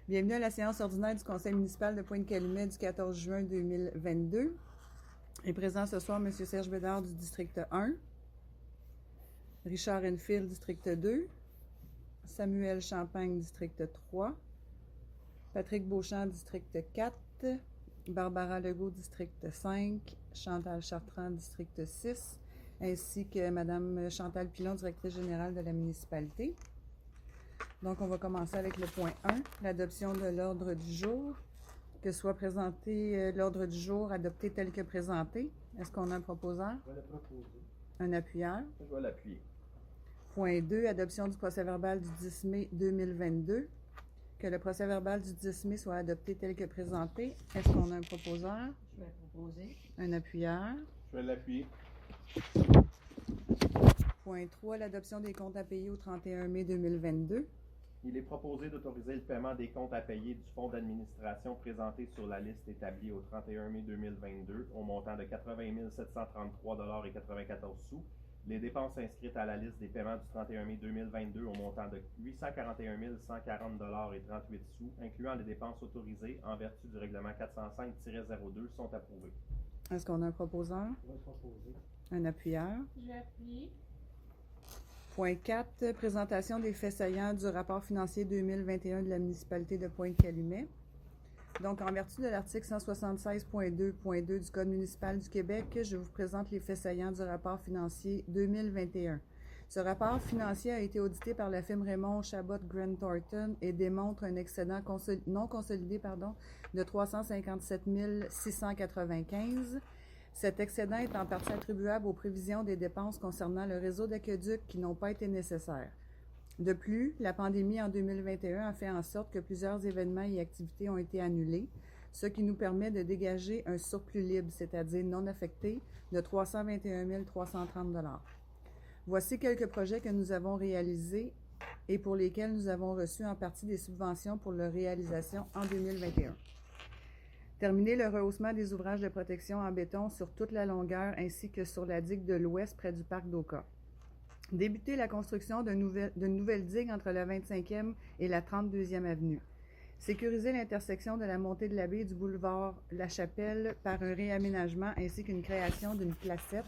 Bienvenue à la séance ordinaire du Conseil municipal de Pointe-Calumet du 14 juin 2022. Est présent ce soir M. Serge Bédard du district 1, Richard Enfield, district 2, Samuel Champagne, district 3, Patrick Beauchamp, district 4, Barbara Legault, district 5, Chantal Chartrand, district 6, ainsi que Mme Chantal Pilon, directrice générale de la municipalité. Donc, on va commencer avec le point 1, l'adoption de l'ordre du jour. Que soit présenté l'ordre du jour adopté tel que présenté. Est-ce qu'on a un proposeur? Je vais le proposer. Un appuyeur? Je vais l'appuyer. Point 2, adoption du procès-verbal du 10 mai 2022. Que le procès-verbal du 10 mai soit adopté tel que présenté. Est-ce qu'on a un proposeur? Je vais proposer. Un appuyeur? Je vais l'appuyer. Point 3, l'adoption des comptes à payer au 31 mai 2022. Il est proposé d'autoriser le paiement des comptes à payer du fonds d'administration présenté sur la liste établie au 31 mai 2022 au montant de 80 733,94 $. Les dépenses inscrites à la liste des paiements du 31 mai 2022 au montant de 841 140,38 $, incluant les dépenses autorisées en vertu du règlement 405-02, sont approuvées. Est-ce qu'on a un proposeur? Je vais le proposer. Un appuyeur? Je vais appuyer. Point 4, présentation des faits saillants du rapport financier 2021 de la municipalité de Pointe-Calumet. Donc, en vertu de l'article 176.2.2 du Code municipal du Québec, je vous présente les faits saillants du rapport financier 2021. Ce rapport financier a été audité par la firme Raymond Chabot Grant Thornton et démontre un excédent non consolidé de 357 695. Cet excédent est en partie attribuable aux prévisions des dépenses concernant le réseau d'aqueducs qui n'ont pas été nécessaires. De plus, la pandémie en 2021 a fait en sorte que plusieurs événements et activités ont été annulés, ce qui nous permet de dégager un surplus libre, c'est-à-dire non affecté, de 321 330 $. Voici quelques projets que nous avons réalisés et pour lesquels nous avons reçu en partie des subventions pour leur réalisation en 2021. Terminer le rehaussement des ouvrages de protection en béton sur toute la longueur ainsi que sur la digue de l'Ouest près du parc d'Oka. Débuter la construction d'une nouvelle digue entre la 25e et la 32e avenue. Sécuriser l'intersection de la montée de l'abbé et du boulevard La Chapelle par un réaménagement ainsi qu'une création d'une placette.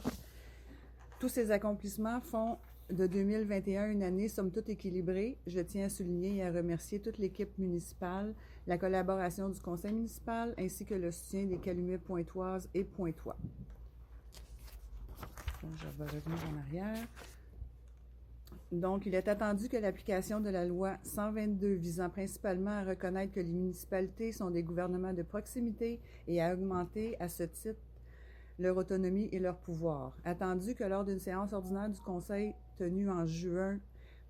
Tous ces accomplissements font de 2021 une année somme toute équilibrée. Je tiens à souligner et à remercier toute l'équipe municipale, la collaboration du conseil municipal ainsi que le soutien des Calumet pointoises et pointois. Donc, je vais revenir en arrière. Donc, il est attendu que l'application de la loi 122 visant principalement à reconnaître que les municipalités sont des gouvernements de proximité et à augmenter à ce titre leur autonomie et leur pouvoir. Attendu que lors d'une séance ordinaire du Conseil tenue en juin,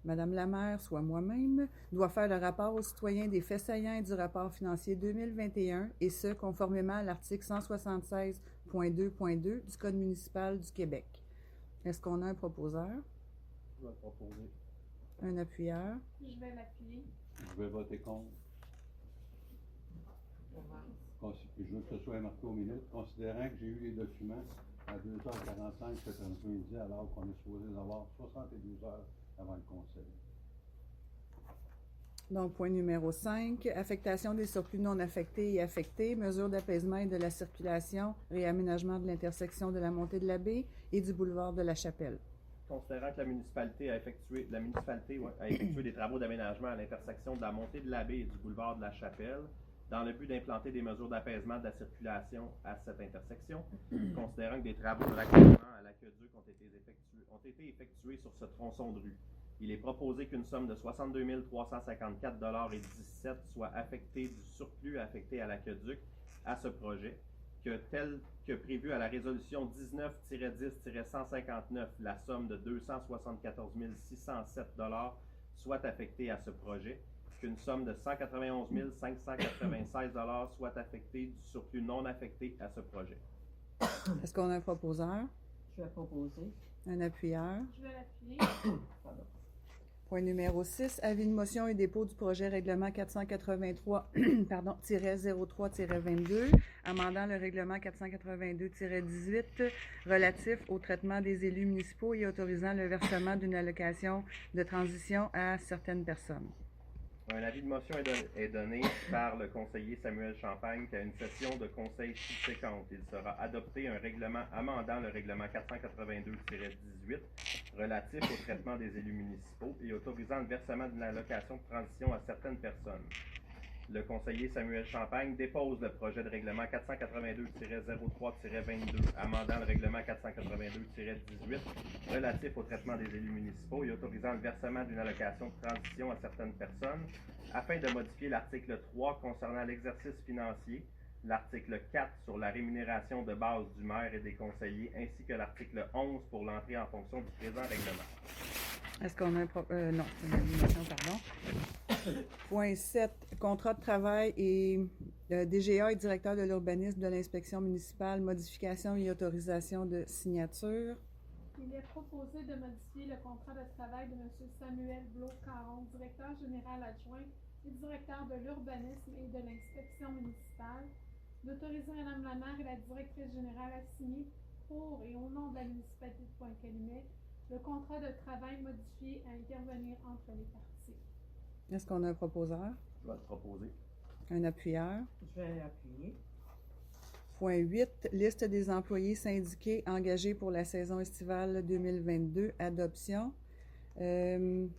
Mme Lamaire, soit moi-même, doit faire le rapport aux citoyens des faits saillants et du rapport financier 2021, et ce, conformément à l'article 176.2.2 du Code municipal du Québec. Est-ce qu'on a un proposeur? Je vais le proposer. Un appuyeur? Je vais l'appuyer. Je vais voter contre. Je veux que ce soit marqué aux minutes, considérant que j'ai eu les documents à 2h45 cet après-midi, alors qu'on est supposé en avoir 72 heures avant le conseil. Donc, point numéro 5, affectation des surplus non affectés et affectés, mesures d'apaisement et de la circulation, réaménagement de l'intersection de la montée de l'abbé et du boulevard de la Chapelle. Considérant que la municipalité a effectué des travaux d'aménagement à l'intersection de la montée de l'abbé et du boulevard de la Chapelle, dans le but d'implanter des mesures d'apaisement de la circulation à cette intersection, considérant que des travaux de raccordement à l'aqueduc ont été effectués sur ce tronçon de rue. Il est proposé qu'une somme de 62 354,17 $ soit affectée du surplus affecté à l'aqueduc à ce projet, que tel que prévu à la résolution 19-10-159, la somme de 274 607 $ soit affectée à ce projet, qu'une somme de 191 596 $ soit affectée du surplus non affecté à ce projet. Est-ce qu'on a un proposeur? Je vais proposer. Un appuyeur? Je vais l'appuyer. Pardon. Point numéro 6, avis de motion et dépôt du projet règlement 483-03-22, amendant le règlement 482-18 relatif au traitement des élus municipaux et autorisant le versement d'une allocation de transition à certaines personnes. Un avis de motion est donné par le conseiller Samuel Champagne qu'à une session de conseil subséquente, il sera adopté un règlement amendant le règlement 482-18 relatif au traitement des élus municipaux et autorisant le versement d'une allocation de transition à certaines personnes. Le conseiller Samuel Champagne dépose le projet de règlement 482-03-22 amendant le règlement 482-18 relatif au traitement des élus municipaux et autorisant le versement d'une allocation de transition à certaines personnes afin de modifier l'article 3 concernant l'exercice financier, l'article 4 sur la rémunération de base du maire et des conseillers ainsi que l'article 11 pour l'entrée en fonction du présent règlement. Est-ce qu'on a un non, c'est une motion, pardon. Point 7, contrat de travail et DGA et directeur de l'urbanisme de l'inspection municipale, modification et autorisation de signature. Il est proposé de modifier le contrat de travail de M. Samuel Blot-Caron, directeur général adjoint et directeur de l'urbanisme et de l'inspection municipale, d'autoriser Mme la maire et la directrice générale à signer pour et au nom de la municipalité de Pointe-Calumet le contrat de travail modifié à intervenir entre les parties. Est-ce qu'on a un proposeur? Je vais le proposer. Un appuyeur? Je vais appuyer. Point 8, liste des employés syndiqués engagés pour la saison estivale 2022, adoption. Comme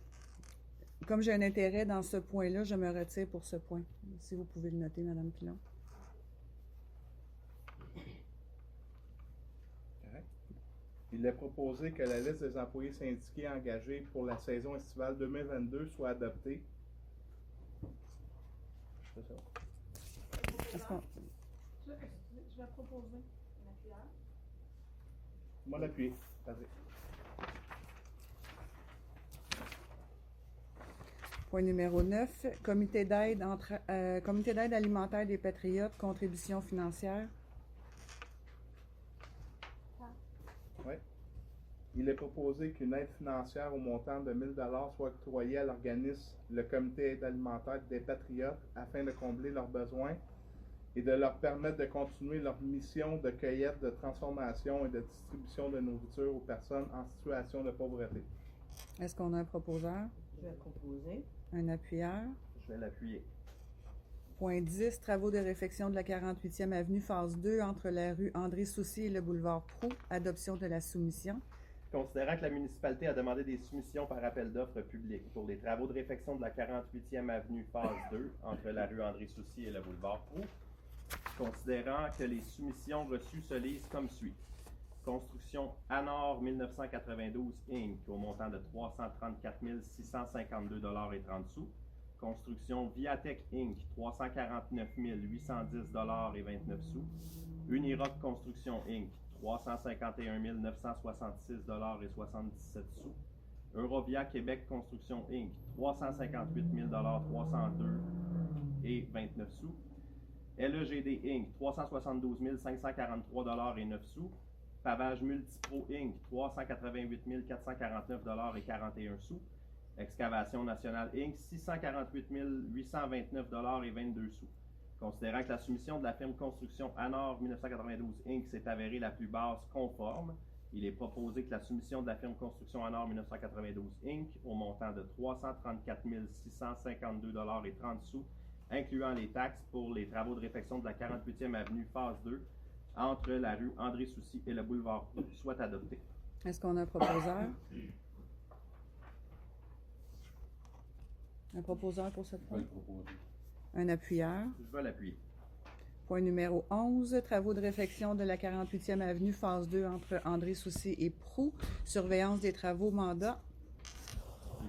j'ai un intérêt dans ce point-là, je me retire pour ce point. Si vous pouvez le noter, Mme Pilon. Il est proposé que la liste des employés syndiqués engagés pour la saison estivale 2022 soit adoptée. C'est ça. Est-ce qu'on- Je vais proposer. Moi l'appuyer. Vas-y. Point numéro 9, comité d'aide alimentaire des Patriotes, contribution financière. Oui. Il est proposé qu'une aide financière au montant de 1 000 soit octroyée à l'organisme, le comité aide alimentaire des Patriotes, afin de combler leurs besoins et de leur permettre de continuer leur mission de cueillette, de transformation et de distribution de nourriture aux personnes en situation de pauvreté. Est-ce qu'on a un proposeur? Je vais proposer. Un appuyeur? Je vais l'appuyer. Point 10, travaux de réfection de la 48e avenue, phase 2, entre la rue André-Soucy et le boulevard Proulx. Adoption de la soumission. Considérant que la municipalité a demandé des soumissions par appel d'offres publiques pour les travaux de réfection de la 48e avenue, phase 2, entre la rue André-Soucy et le boulevard Proulx, considérant que les soumissions reçues se lisent comme suit. Construction Anor 1992 Inc. au montant de 334 652,30 $. Construction Viatech Inc. 349 810,29 $. Uniroc Construction Inc. 351 966,77 $. Eurovia Québec Construction Inc. 358 302,29 $. LEGD Inc. 372 543,09 $. Pavage Multipro Inc. 388 449,41 $. Excavation Nationale Inc. 648 829,22 $. Considérant que la soumission de la firme Construction Anor 1992 Inc. s'est avérée la plus basse conforme, il est proposé que la soumission de la firme Construction Anor 1992 Inc. au montant de 334 652,30 $, incluant les taxes pour les travaux de réfection de la 48e avenue phase 2, entre la rue André-Soucy et le boulevard Proulx, soit adoptée. Est-ce qu'on a un proposeur? Un proposeur pour cette Je vais point? le proposer. Un appuyeur? Je vais l'appuyer. Point numéro 11, travaux de réfection de la 48e avenue, phase 2, entre André-Soucy et Proulx. Surveillance des travaux, mandat.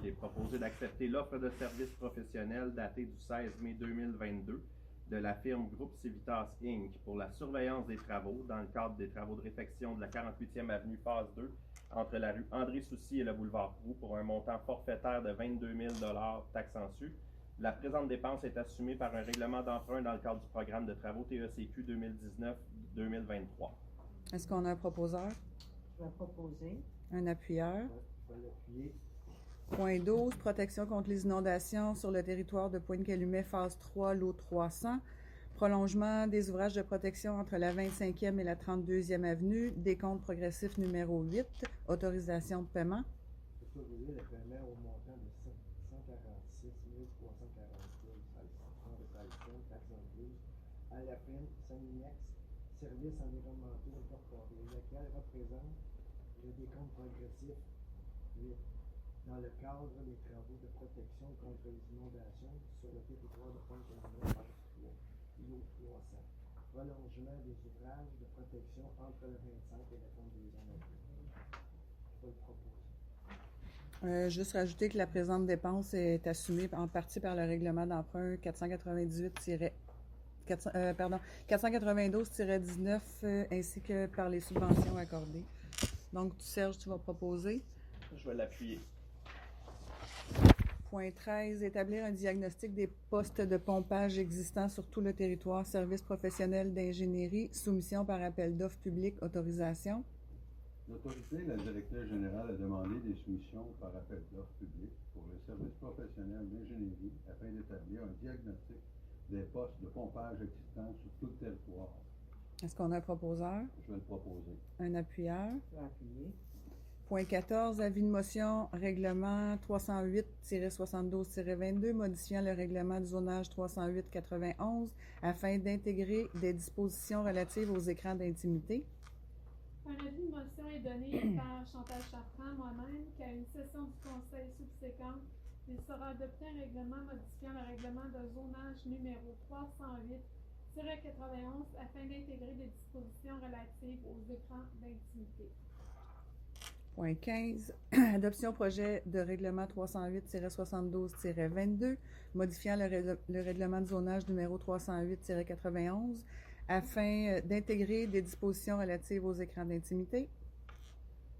Il est proposé d'accepter l'offre de service professionnel datée du 16 mai 2022 de la firme Groupe Civitas Inc. pour la surveillance des travaux dans le cadre des travaux de réfection de la 48e avenue phase 2 entre la rue André-Soucy et le boulevard Proulx pour un montant forfaitaire de 22 000 $ taxes en su. La présente dépense est assumée par un règlement d'emprunt dans le cadre du programme de travaux TECQ 2019-2023. Est-ce qu'on a un proposeur? Je vais proposer. Un appuyeur? Je vais l'appuyer. Point 12, protection contre les inondations sur le territoire de Pointe-Calumet, phase 3, lot 300. Prolongement des ouvrages de protection entre la 25e et la 32e avenue. Décompte progressif numéro 8. Autorisation de paiement. Autoriser le paiement au montant de 146 340 à la prime Saninex, Services environnementaux incorporés, lequel représente le décompte progressif 8 dans le cadre des travaux de protection contre les inondations sur le territoire de Pointe-Calumet, IO 300. Prolongement des ouvrages de protection entre le 25 et le 32 avril. Je vais le proposer. Juste rajouter que la présente dépense est assumée en partie par le règlement d'emprunt 492-19 ainsi que par les subventions accordées. Donc, Serge, tu vas proposer. Je vais l'appuyer. Point 13, établir un diagnostic des postes de pompage existants sur tout le territoire, service professionnel d'ingénierie, soumission par appel d'offres publiques, autorisation. L'autorité, la directrice générale a demandé des soumissions par appel d'offres publiques pour les services professionnels d'ingénierie afin d'établir un diagnostic des postes de pompage existants sur tout le territoire. Est-ce qu'on a un proposeur? Je vais le proposer. Un appuyeur? Je vais appuyer. Point 14, avis de motion, règlement 308-72-22, modifiant le règlement du zonage 308-91 afin d'intégrer des dispositions relatives aux écrans d'intimité. Un avis de motion est donné par Chantal Chartrand, moi-même, qu'à une session du Conseil subséquente, il sera adopté un règlement modifiant le règlement de zonage numéro 308-91 afin d'intégrer des dispositions relatives aux écrans d'intimité. Point 15, adoption projet de règlement 308-72-22, modifiant le règlement de zonage numéro 308-91 afin d'intégrer des dispositions relatives aux écrans d'intimité.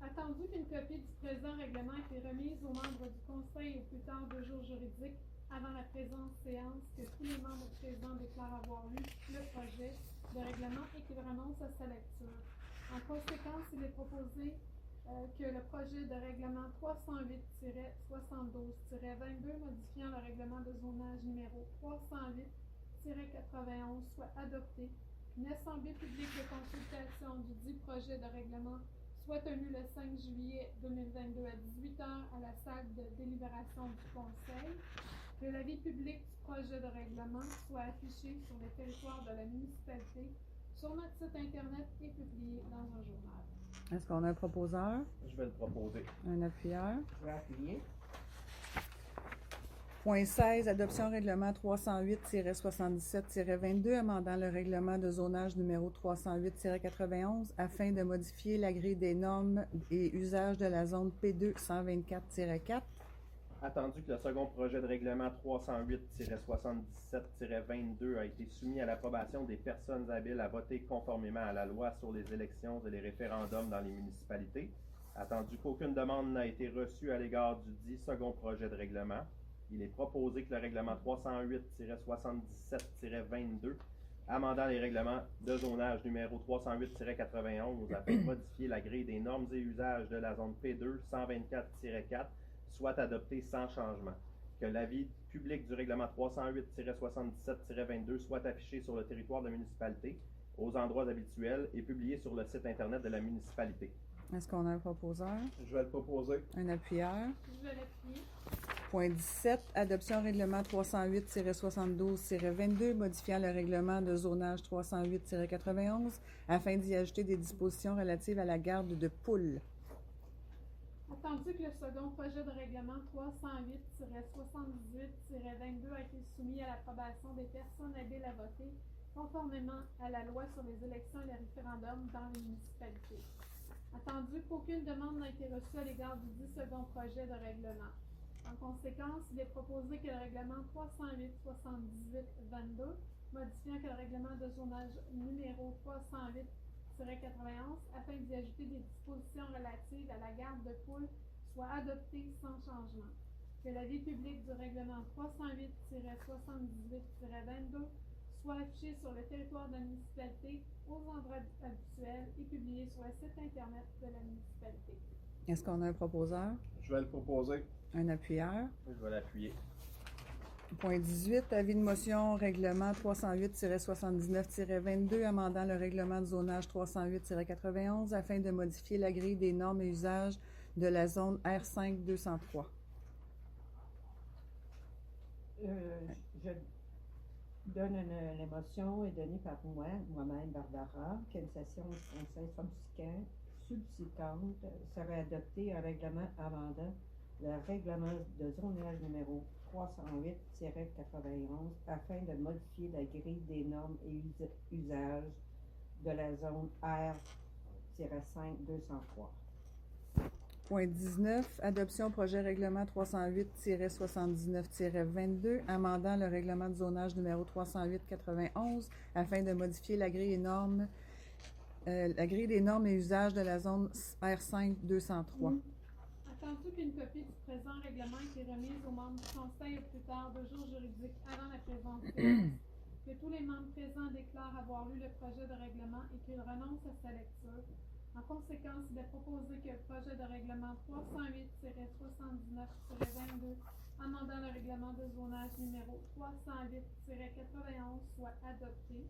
Attendu qu'une copie du présent règlement ait été remise aux membres du Conseil au plus tard 2 jours juridiques avant la présente séance, que tous les membres présents déclarent avoir lu le projet de règlement et qu'ils renoncent à sa lecture. En conséquence, il est proposé que le projet de règlement 308-72-22 modifiant le règlement de zonage numéro 308-91 soit adopté, qu'une assemblée publique de consultation du dit projet de règlement soit tenue le 5 juillet 2022 à 18h à la salle de délibération du Conseil, que l'avis public du projet de règlement soit affiché sur le territoire de la municipalité, sur notre site Internet et publié dans un journal. Est-ce qu'on a un proposeur? Je vais le proposer. Un appuyeur? Je vais appuyer. Point 16, adoption règlement 308-77-22, amendant le règlement de zonage numéro 308-91 afin de modifier la grille des normes et usages de la zone P2 124-4. Attendu que le second projet de règlement 308-77-22 a été soumis à l'approbation des personnes habiles à voter conformément à la loi sur les élections et les référendums dans les municipalités, attendu qu'aucune demande n'a été reçue à l'égard du dit second projet de règlement, il est proposé que le règlement 308-77-22, amendant les règlements de zonage numéro 308-91 afin de modifier la grille des normes et usages de la zone P2 124-4, soit adopté sans changement. Que l'avis public du règlement 308-77-22 soit affiché sur le territoire de la municipalité, aux endroits habituels et publié sur le site Internet de la municipalité. Est-ce qu'on a un proposeur? Je vais le proposer. Un appuyeur? Je vais l'appuyer. Point 17, adoption règlement 308-72-22, modifiant le règlement de zonage 308-91 afin d'y ajouter des dispositions relatives à la garde de poules. Attendu que le second projet de règlement 308-78-22 a été soumis à l'approbation des personnes habiles à voter conformément à la loi sur les élections et les référendums dans les municipalités. Attendu qu'aucune demande n'a été reçue à l'égard du dit second projet de règlement. En conséquence, il est proposé que le règlement 308-78-22, modifiant que le règlement de zonage numéro 308-91 afin d'y ajouter des dispositions relatives à la garde de poules soit adopté sans changement. Que l'avis public du règlement 308-78-22 soit affiché sur le territoire de la municipalité aux endroits habituels et publié sur le site Internet de la municipalité. Est-ce qu'on a un proposeur? Je vais le proposer. Un appuyeur? Je vais l'appuyer. Point 18, avis de motion, règlement 308-79-22, amendant le règlement de zonage 308-91 afin de modifier la grille des normes et usages de la zone R5-203. L'émotion est donnée par moi-même, Barbara, qu'une session du conseil subséquente serait adoptée un règlement amendant le règlement de zonage numéro 308-91 afin de modifier la grille des normes et usages de la zone R-5-203. Point 19, adoption projet règlement 308-79-22, amendant le règlement de zonage numéro 308-91 afin de modifier la grille des normes et usages de la zone R5-203. Attendu qu'une copie du présent règlement ait été remise aux membres du Conseil au plus tard 2 jours juridiques avant la présente séance, que tous les membres présents déclarent avoir lu le projet de règlement et qu'ils renoncent à sa lecture. En conséquence, il est proposé que le projet de règlement 308-79-22, amendant le règlement de zonage numéro 308-91 soit adopté.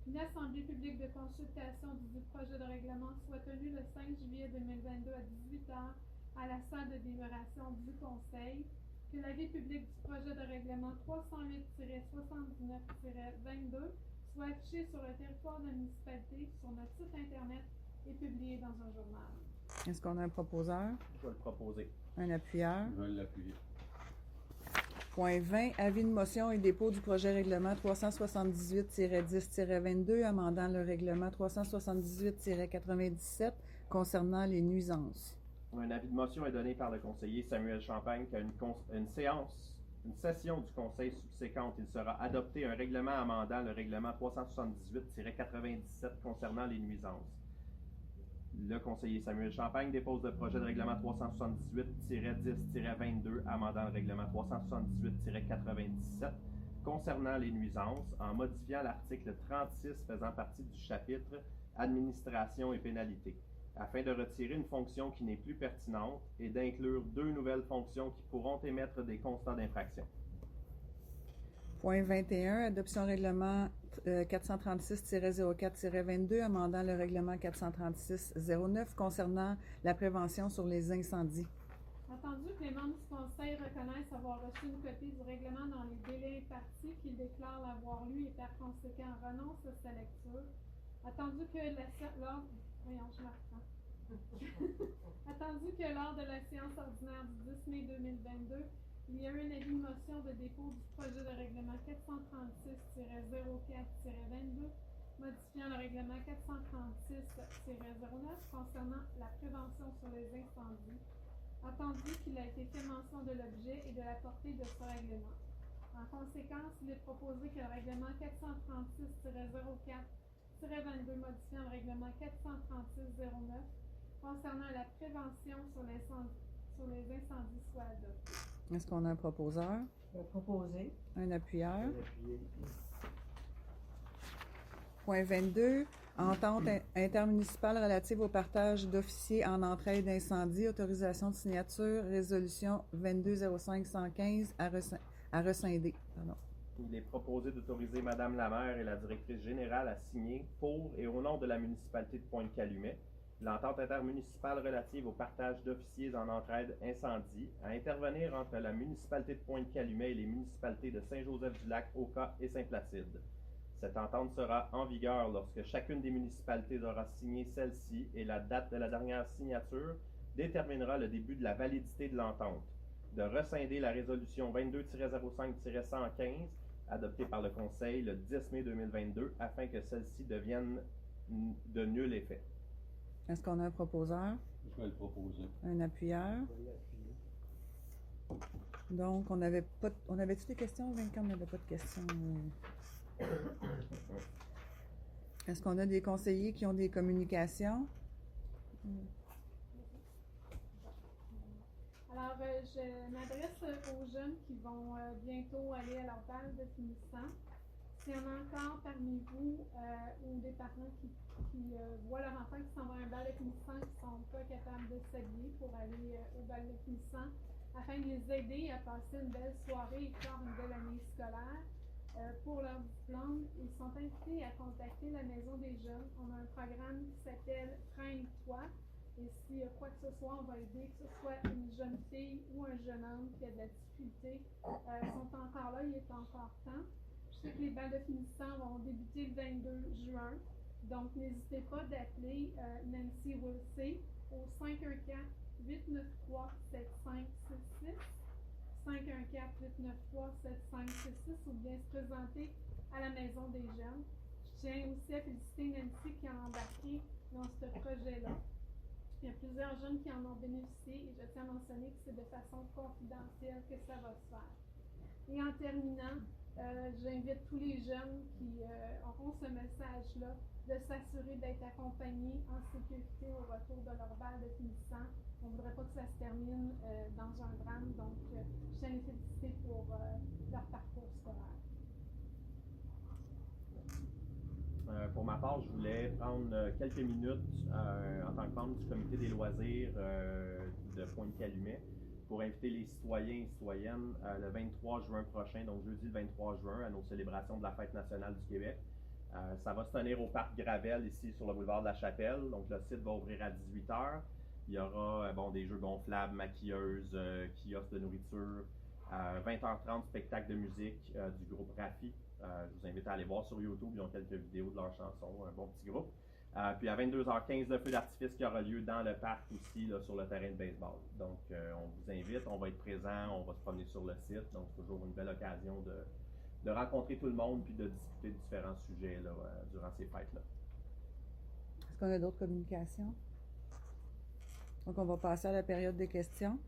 Une assemblée publique de consultation du projet de règlement soit tenue le 5 juillet 2022 à 18h à la salle de délibération du Conseil, que l'avis public du projet de règlement 308-79-22 soit affiché sur le territoire de la municipalité, sur notre site Internet et publié dans un journal. Est-ce qu'on a un proposeur? Je vais le proposer. Un appuyeur? Je vais l'appuyer. Point 20, avis de motion et dépôt du projet règlement 378-10-22, amendant le règlement 378-97 concernant les nuisances. Un avis de motion est donné par le conseiller Samuel Champagne qu'à une session du conseil subséquente, il sera adopté un règlement amendant le règlement 378-97 concernant les nuisances. Le conseiller Samuel Champagne dépose le projet de règlement 378-10-22 amendant le règlement 378-97 concernant les nuisances en modifiant l'article 36 faisant partie du chapitre Administration et pénalités, afin de retirer une fonction qui n'est plus pertinente et d'inclure 2 nouvelles fonctions qui pourront émettre des constats d'infraction. Point 21, adoption règlement 436-04-22, amendant le règlement 436-09 concernant la prévention sur les incendies. Attendu que les membres du Conseil reconnaissent avoir reçu une copie du règlement dans les délais impartis, qu'ils déclarent l'avoir lu et par conséquent renoncent à sa lecture. Attendu que Attendu que lors de la séance ordinaire du 10 mai 2022, il y a eu un avis de motion de dépôt du projet de règlement 436-04-22, modifiant le règlement 436-09 concernant la prévention sur les incendies, attendu qu'il a été fait mention de l'objet et de la portée de ce règlement. En conséquence, il est proposé que le règlement 436-04-22 modifiant le règlement 436-09 concernant la prévention sur les incendies soit adopté. Est-ce qu'on a un proposeur? Je vais proposer. Un appuyeur? Je vais l'appuyer. Point 22, entente intermunicipale relative au partage d'officiers en entraide d'incendie, autorisation de signature, résolution 2205-115 à rescinder. Pardon. Il est proposé d'autoriser Mme Lamaire et la directrice générale à signer pour et au nom de la municipalité de Pointe-Calumet l'entente intermunicipale relative au partage d'officiers en entraide incendie à intervenir entre la municipalité de Pointe-Calumet et les municipalités de Saint-Joseph-du-Lac, Oka et Saint-Placide. Cette entente sera en vigueur lorsque chacune des municipalités aura signé celle-ci et la date de la dernière signature déterminera le début de la validité de l'entente. De rescinder la résolution 22-05-115 adoptée par le Conseil le 10 mai 2022 afin que celle-ci devienne de nul effet. Est-ce qu'on a un proposeur? Je vais le proposer. Un appuyeur? Je vais l'appuyer. Donc, on avait-tu des questions, Vincent? On n'avait pas de questions. Est-ce qu'on a des conseillers qui ont des communications? Alors, je m'adresse aux jeunes qui vont bientôt aller à leur bal de finissant. S'il y en a encore parmi vous ou des parents qui voient leur enfant qui s'en va à un bal de finissant, qui ne sont pas capables de s'habiller pour aller au bal de finissant, afin de les aider à passer une belle soirée et faire une belle année scolaire. Pour leur diplôme, ils sont invités à contacter la Maison des Jeunes. On a un programme qui s'appelle Traîne-toi. Et s'il y a quoi que ce soit, on va aider, que ce soit une jeune fille ou un jeune homme qui a de la difficulté. Ils sont encore là, il est encore temps. Je sais que les balles de finissants vont débuter le 22 juin. Donc, n'hésitez pas d'appeler Nancy Wilsey au 514-893-7566, 514-893-7566 ou bien se présenter à la Maison des Jeunes. Je tiens aussi à féliciter Nancy qui a embarqué dans ce projet-là. Il y a plusieurs jeunes qui en ont bénéficié et je tiens à mentionner que c'est de façon confidentielle que ça va se faire. Et en terminant, j'invite tous les jeunes qui auront ce message-là de s'assurer d'être accompagnés en sécurité au retour de leur balle de finissant. On ne voudrait pas que ça se termine dans un drame, donc je tiens à les féliciter pour leur parcours scolaire. Pour ma part, je voulais prendre quelques minutes en tant que membre du comité des loisirs de Pointe-Calumet pour inviter les citoyens et citoyennes le 23 juin prochain, donc jeudi le 23 juin, à nos célébrations de la Fête nationale du Québec. Ça va se tenir au parc Gravel, ici sur le boulevard de la Chapelle. Donc le site va ouvrir à 18 h. Il y aura des jeux gonflables, maquilleuses, kiosques de nourriture, 20h30, spectacle de musique du groupe Rafi. Je vous invite à aller voir sur YouTube, ils ont quelques vidéos de leurs chansons, un bon petit groupe. Puis à 22h15, le feu d'artifice qui aura lieu dans le parc aussi, là, sur le terrain de baseball. Donc on vous invite, on va être présent, on va se promener sur le site. Donc c'est toujours une belle occasion de rencontrer tout le monde puis de discuter de différents sujets là, durant ces fêtes-là. Est-ce qu'on a d'autres communications? Donc on va passer à la période des questions.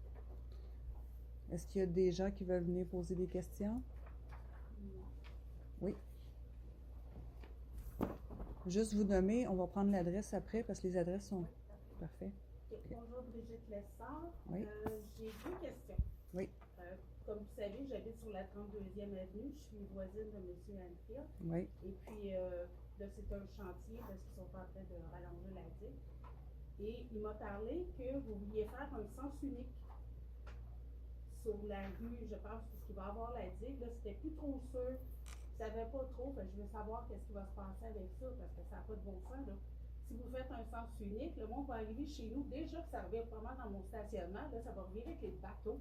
Est-ce qu'il y a des gens qui veulent venir poser des questions? Oui. Juste vous nommer, on va prendre l'adresse après parce que les adresses sont parfaites. Bonjour Brigitte Lessard. Oui. J'ai deux questions. Oui. Comme vous savez, j'habite sur la 32e avenue. Je suis voisine de M. Anfield. Oui. Et puis, là, c'est un chantier parce qu'ils sont en train de rallonger la digue. Et il m'a parlé que vous vouliez faire un sens unique sur la rue, je pense, parce qu'il va y avoir la digue. Là, c'était plus trop sûr. Je ne savais pas trop. Je veux savoir qu'est-ce qui va se passer avec ça parce que ça n'a pas de bon sens. Là. Si vous faites un sens unique, le monde va arriver chez nous. Déjà que ça revient pas mal dans mon stationnement, là, ça va revenir avec les bateaux.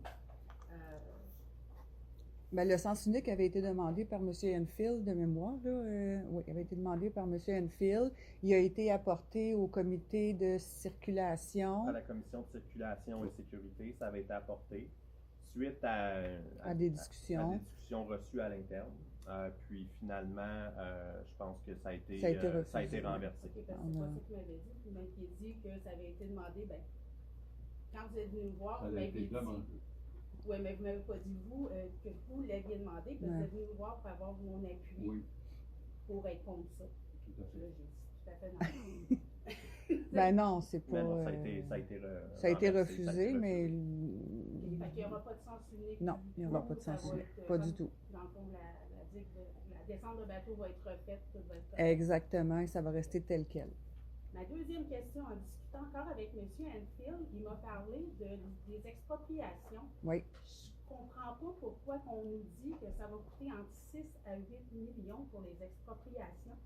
Ben, le sens unique avait été demandé par M. Enfield de mémoire. Là, oui, il avait été demandé par M. Enfield. Il a été apporté au comité de circulation. À la commission de circulation et sécurité, ça avait été apporté suite à des discussions. À des discussions reçues à l'interne. Puis finalement, je pense que ça a été renversé. Okay, parce que c'est pas ça qu'il m'avait dit. Vous m'aviez dit que ça avait été demandé. Ben, quand vous êtes venu me voir, vous m'aviez dit. Oui, mais vous ne m'avez pas dit, vous, que vous l'aviez demandé, parce que vous êtes venu me voir pour avoir mon appui pour être contre ça. Tout à fait. Là, j'ai dit, tout à fait normal. Ben non, c'est pas. Non, ça a été refusé, mais. Fait qu'il n'y aura pas de sens unique. Non, il n'y aura pas de sens unique. Pas du tout. Dans le fond, la descente de bateau va être refaite. Tout va être Exactement, et ça va rester tel quel. Ma deuxième question, en discutant encore avec M. Enfield, il m'a parlé des expropriations. Oui. Je ne comprends pas pourquoi on nous dit que ça va coûter entre 6 à 8 millions pour les expropriations.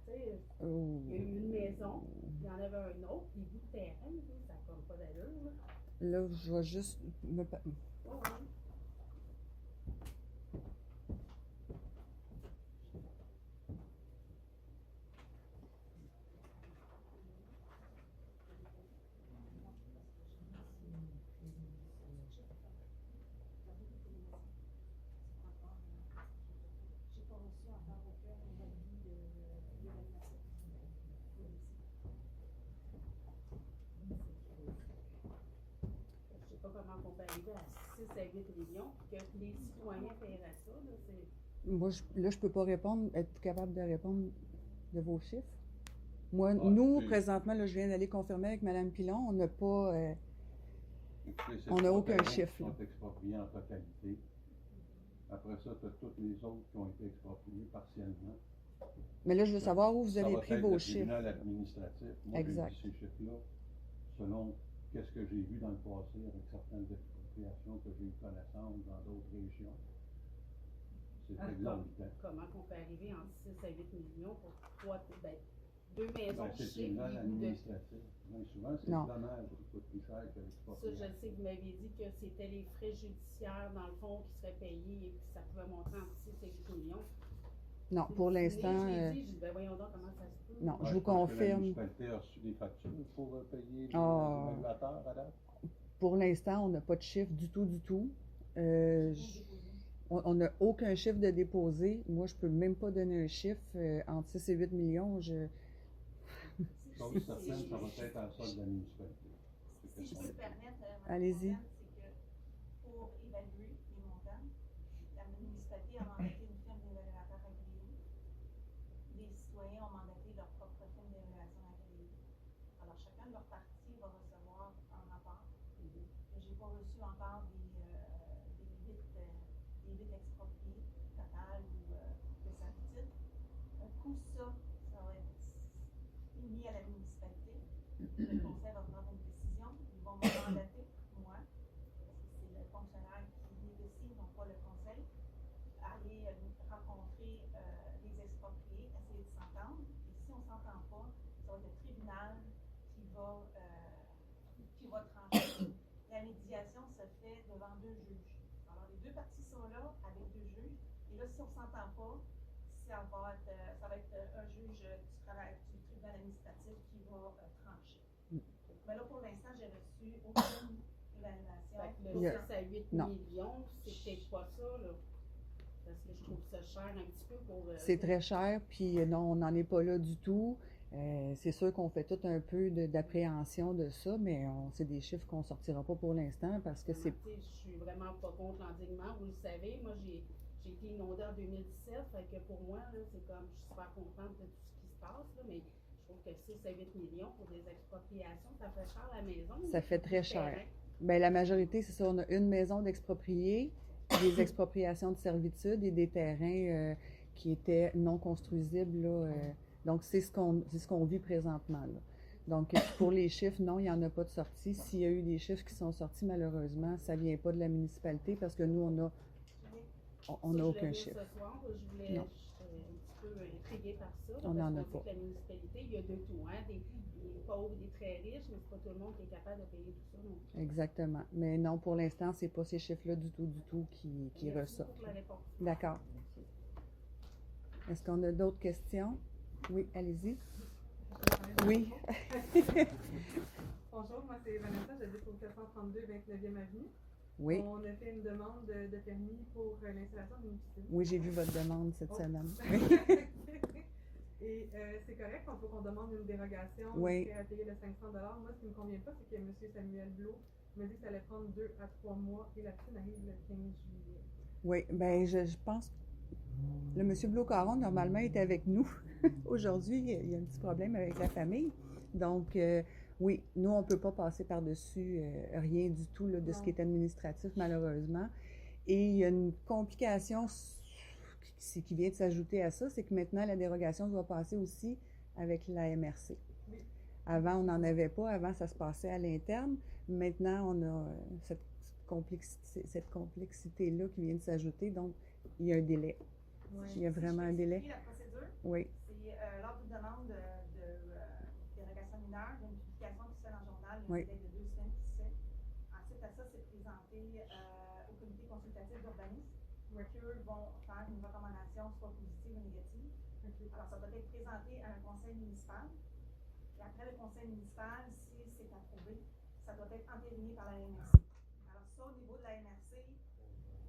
Tu sais, il y a eu une maison, il y en avait un autre, des bouts de terrain, ça n'a comme pas d'allure. Là, je vais juste me. Oh, oui. Arriver à 6 à 8 millions, que les citoyens paieraient ça. Là, moi, je ne peux pas répondre, être capable de répondre de vos chiffres. Moi, nous, présentement, là, je viens d'aller confirmer avec Mme Pilon, on n'a pas. On n'a aucun chiffre. Ils sont expropriés en totalité. Après ça, tu as toutes les autres qui ont été expropriées partiellement. Mais là, je veux savoir où vous avez pris vos chiffres. Le tribunal administratif. Moi, exact. J'ai vu ces chiffres-là selon qu'est-ce que j'ai vu dans le passé avec certaines expropriations que j'ai eu connaissance dans d'autres régions. C'est exorbitant. Comment on peut arriver en 6 à 8 millions pour deux maisons c'est le chic? tribunal administratif. Mais souvent, c'est le dommage qui coûte plus cher que l'expropriation. Ça, je sais que vous m'aviez dit que c'était les frais judiciaires, dans le fond, qui seraient payés et que ça pouvait monter entre 6 et 8 millions. Non, pour l'instant, Je l'ai dit, j'ai dit, ben voyons donc comment ça se peut. non, Ouais, je vous pense que la confirme. municipalité a reçu des factures pour payer les Ah. évaluateurs à date. Pour l'instant, on n'a pas de chiffre du tout. On n'a aucun chiffre de déposé. Moi, je peux même pas donner un chiffre. Entre 6 et 8 millions, Chose certaine, ça va être en solde de la municipalité. Si je peux me permettre, Mme Allez-y. Fontaine, c'est que pour évaluer les montants, la municipalité a mandaté une firme d'évaluateurs agréée. Les citoyens ont mandaté leur propre firme d'évaluation agréée. Alors, chacun de leurs parties va recevoir un rapport. Je n'ai pas reçu encore des 8 expropriés total ou de servitude. Tout ça, ça va être mis à la municipalité. Le conseil va prendre une décision. Ils vont me mandater, moi, parce que c'est le fonctionnaire qui négocie, non pas le conseil, à aller rencontrer les expropriés, essayer de s'entendre. Et si on ne s'entend pas, ça va être le tribunal qui va trancher. La médiation se fait devant 2 juges. Alors, les 2 parties sont là avec 2 juges. Et là, si on ne s'entend pas, ça va être un juge du tribunal administratif qui va trancher. Mais là, pour l'instant, j'ai reçu aucune évaluation. Fait que le 6 à 8 Non. millions, c'est peut-être pas ça, là. Parce que je trouve ça cher un petit peu pour. c'est très cher. Puis non, on n'en est pas là du tout. C'est sûr qu'on fait tout un peu d'appréhension de ça, mais c'est des chiffres qu'on ne sortira pas pour l'instant parce que c'est. Je suis vraiment pas contre l'endiguement, vous le savez. Moi, j'ai été inondée en 2017, fait que pour moi, là, c'est comme, je suis super contente de tout ce qui se passe, là, mais je trouve que 6 à 8 millions pour des expropriations, ça fait cher la maison. Ça fait très cher. Terrain. Bien, la majorité, c'est ça. On a une maison d'expropriés, des expropriations de servitude et des terrains qui étaient non construisibles, là. Donc, c'est ce qu'on vit présentement, là. Donc, pour les chiffres, non, il n'y en a pas de sortie. S'il y a eu des chiffres qui sont sortis, malheureusement, ça ne vient pas de la municipalité parce que nous, on n'a aucun chiffre. Ce soir, j'étais un petit peu intriguée par ça. On n'en a parce qu'on pas. dit que la municipalité, il y a de tout, hein, des pauvres, des très riches, mais c'est pas tout le monde qui est capable de payer tout ça non plus. Exactement. Mais non, pour l'instant, c'est pas ces chiffres-là du tout qui Merci ressortent. pour la réponse. D'accord. Est-ce qu'on a d'autres questions? Oui, allez-y. Oui. Bonjour, moi c'est Vanessa, j'habite au 432 29e avenue. Oui. On a fait une demande de permis pour l'installation d'une piscine. Oui, j'ai vu votre demande cette semaine. Et c'est correct, il faut qu'on demande une dérogation Oui. à payer le 500 $. Moi, ce qui ne me convient pas, c'est que M. Samuel Blot me dit que ça allait prendre 2 à 3 mois et la piscine arrive le 15 juillet. Oui, bien, je pense le M. Blot-Caron, normalement, est avec nous. Aujourd'hui, il y a un petit problème avec la famille. Donc, oui, nous, on ne peut pas passer par-dessus rien du tout là, de ce qui est administratif, malheureusement. Et il y a une complication qui vient de s'ajouter à ça, c'est que maintenant, la dérogation doit passer aussi avec la MRC. Oui. Avant, on n'en avait pas. Avant, ça se passait à l'interne. Maintenant, on a cette complexité-là qui vient de s'ajouter. Donc, il y a un délai. Ouais. Il y a vraiment un délai. La procédure, Oui. c'est lors d'une demande de dérogation mineure, il y a une publication qui se fait dans le journal, il y a Oui. un délai de 2 semaines qui se fait. Ensuite, à ça, c'est présenté au comité consultatif d'urbanisme, qui eux vont faire une recommandation, soit positive ou négative. Alors, ça doit être présenté à un conseil municipal. Et après le conseil municipal, si c'est approuvé, ça doit être entériné par la MRC. Alors, ça, au niveau de la MRC,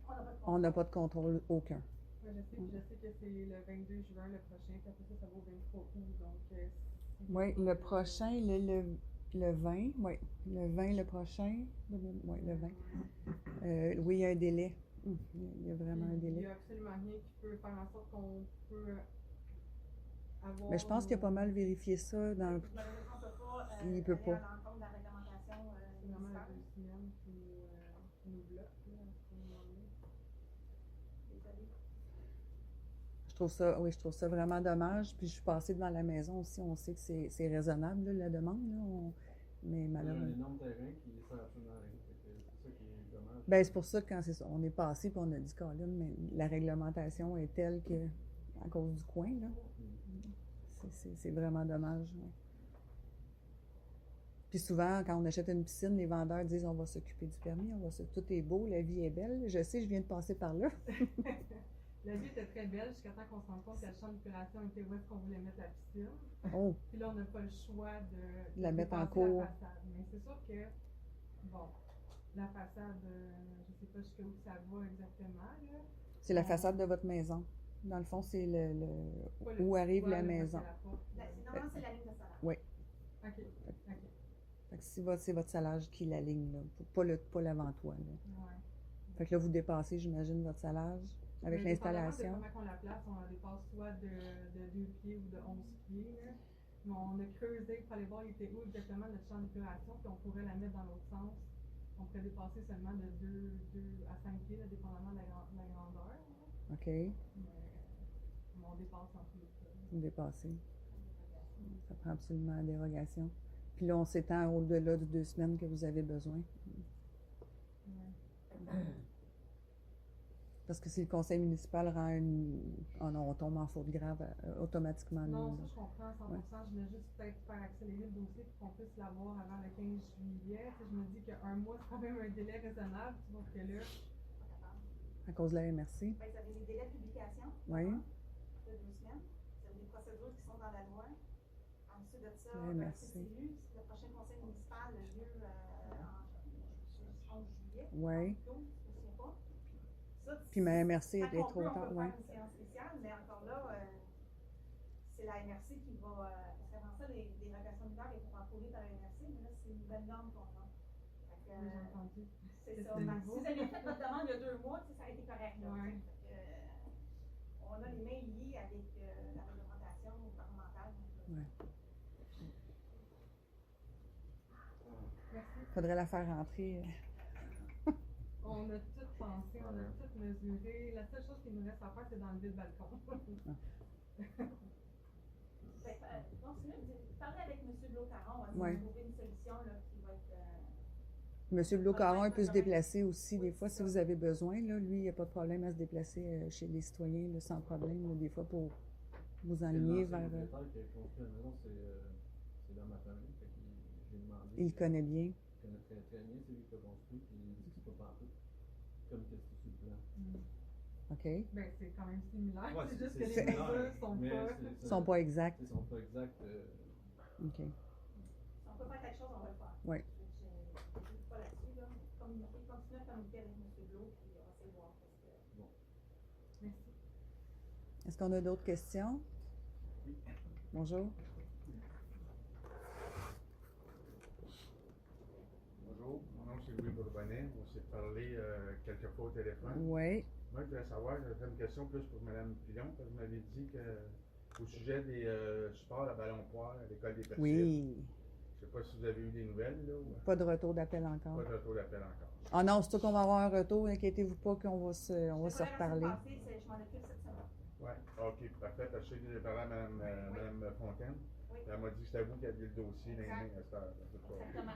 on n'a pas de contrôle. On n'a pas de contrôle aucun. Ouais, je sais que c'est le 22 juin le prochain, puis après ça va au 23 août. Donc, Oui, le prochain, le 20, oui. Le 20, le prochain. Oui, le 20. Oui, il y a un délai. Il y a vraiment un il délai. n'y a absolument rien qui peut faire en sorte qu'on peut avoir. Mais je pense qu'il a pas mal vérifié ça dans le. Malheureusement, on ne peut pas Il peut aller pas. à l'encontre de la réglementation C'est vraiment la municipale. 2 semaines qui nous bloque, là, à ce moment-là. Désolée. Je trouve ça vraiment dommage. Puis je suis passée devant la maison aussi. On sait que c'est raisonnable, là, la demande. Là. Mais Il y a un malheureusement. énorme terrain qui est sans absolument rien. C'est ça qui est dommage. Ben, c'est pour ça que quand c'est ça, on est passé puis on a dit, Colin, mais la réglementation est telle que, à cause du coin, là, c'est vraiment dommage. Ouais. Puis souvent, quand on achète une piscine, les vendeurs disent, on va s'occuper du permis, tout est beau, la vie est belle. Je sais, je viens de passer par là. La vue était très belle jusqu'à temps qu'on se rende compte que la chambre d'épuration était où est-ce qu'on voulait mettre la piscine. Oh, Puis là, on n'a pas le choix de La mettre en dépasser cours. la façade. Mais c'est sûr que, bon, la façade, je sais pas jusqu'où ça va exactement, là. c'est la façade de votre maison. Dans le fond, c'est Pas où le arrive toit, la là, maison. c'est la porte. Normalement, c'est la ligne de salaire. Oui. OK. Fait que c'est votre salage qui la ligne, là. Pas l'avant-toit, là. Ouais. Fait que là, vous dépassez, j'imagine, votre salage avec Mais l'installation. dépendamment de comment on la place, on la dépasse soit de 2 pieds ou de 11 pieds, là. Mais on a creusé pour aller voir il était où exactement notre champ d'épuration, puis on pourrait la mettre dans l'autre sens. On pourrait dépasser seulement de 2 à 5 pieds, là, dépendamment de la grandeur, là. OK. Mais on dépasse en plus. Vous dépassez. Ça prend absolument la dérogation. Puis là, on s'étend au-delà de 2 semaines que vous avez besoin. Parce que si le conseil municipal rend oh non, on tombe en faute grave automatiquement. Non, nous. ça je comprends 100%. Ouais. Je voulais juste peut-être faire accélérer le dossier pour qu'on puisse l'avoir avant le 15 juillet. Tu sais, je me dis qu'un mois, c'est quand même un délai raisonnable. Tu vois que là, À cause de la MRC. Ben, vous avez les délais de publication. Oui. De 2 semaines. Vous avez des procédures qui sont dans la loi. Ensuite de ça, Oui, merci. c'est élu. Le prochain conseil municipal a lieu en 11 juillet. Oui. Je ne me souviens pas. Ça, Puis ma MRC quand est on trop peut, tard. on peut Oui. faire une séance spéciale, mais encore là, c'est la MRC qui va. Parce qu'avant ça, les dérogations mineures étaient approuvées par la MRC, mais là, c'est une nouvelle norme qu'on a. Fait que, j'ai entendu. c'est C'est ça. le Fait que nouveau. si vous aviez fait votre demande il y a 2 mois, tu sais, ça a été correct. Là, Ouais. tu sais. Fait que, on a les mains liées avec la réglementation gouvernementale. Ouais. Merci. Faudrait la faire rentrer. On a tout pensé, on a tout mesuré. La seule chose qui nous reste à faire, c'est d'enlever le balcon. Continuez, parlez avec M. Blot-Caron, on va Ouais. essayer de trouver une solution là, qui va être. Monsieur Blot-Caron, il peut se déplacer aussi, des fois, si vous avez besoin. Là, lui, il n'y a pas de problème à se déplacer chez les citoyens, là, sans problème, là, des fois, pour vous enligner vers... Le propriétaire qui a construit la maison, c'est dans ma famille. Fait que j'ai demandé. Il le connaît bien. Il connaît très, très bien, c'est lui qui a construit, puis il dit que c'est pas partout. Comme qu'est-ce que c'est sur le plan. OK. Ben, c'est quand même similaire. Ouais, c'est juste que les similaire, mesures sont mais pas. Ils sont pas exacts. Ils sont pas exacts. OK. Si on peut faire quelque chose, on va le faire. Oui. Je ne dis pas là-dessus, là. Continuez à communiquer avec M. Blot, puis on va essayer de voir. Parce que... Merci. Est-ce qu'on a d'autres questions? Bonjour. Bonjour, mon nom c'est Louis Bourbonnais. On s'est parlé quelques fois au téléphone. Oui. Moi, je voulais savoir, j'avais une question plus pour Mme Pilon, parce que vous m'avez dit que au sujet des supports à ballon poire à l'école des Percils. Oui. Je ne sais pas si vous avez eu des nouvelles, là. Ou... Pas de retour d'appel encore. Pas de retour d'appel encore. Ah non, c'est sûr qu'on va avoir un retour, inquiétez-vous pas qu'on va se reparler. Je m'en occupe cette semaine. Oui, ok, parfait. Parce que j'ai parlé à Mme Fontaine. Oui. Elle m'a dit que c'était vous qui aviez le dossier dans les mains à cette heure. Exactement.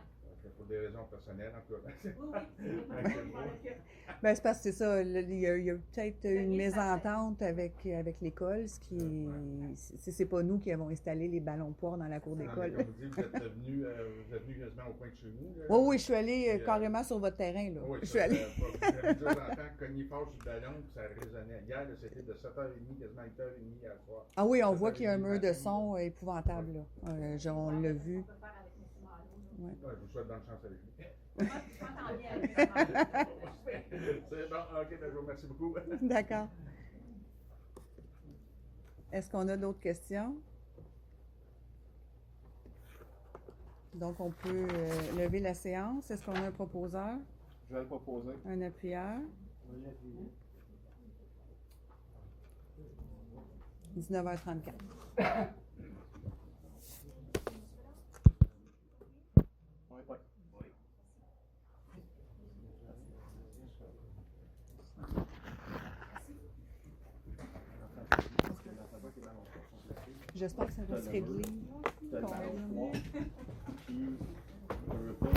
Pour des raisons personnelles, en tout cas. Oui, oui, je m'en occupe. Ben, c'est parce que c'est ça, il y a peut-être une mésentente avec l'école, ce qui est... C'est pas nous qui avons installé les ballons poires dans la cour Non, mais d'école. comme vous dites, vous êtes venu quasiment au coin de chez nous. Là. Oui, oui, je suis allée Puis, carrément sur votre terrain, là. Oui, Je suis allée. Vous avez dit aux enfants cogner fort sur le ballon, puis ça résonnait. Hier, là, c'était de 7h30 quasiment à 8h30 hier soir. Ah oui, on voit 7h30 qu'il y a un mur de matin, son épouvantable, là. On l'a vu. On peut faire avec M. Malo. Ouais. Ouais, je vous souhaite bonne chance avec lui. Moi, je m'entends bien avec M. Malo. C'est bon, ok, ben, je vous remercie beaucoup. D'accord. Est-ce qu'on a d'autres questions? Donc, on peut lever la séance. Est-ce qu'on a un proposeur? Je vais le proposer. Un appuyeur? 19h34. J'espère que ça va se régler. T'as le ballon poire, puis on veut pas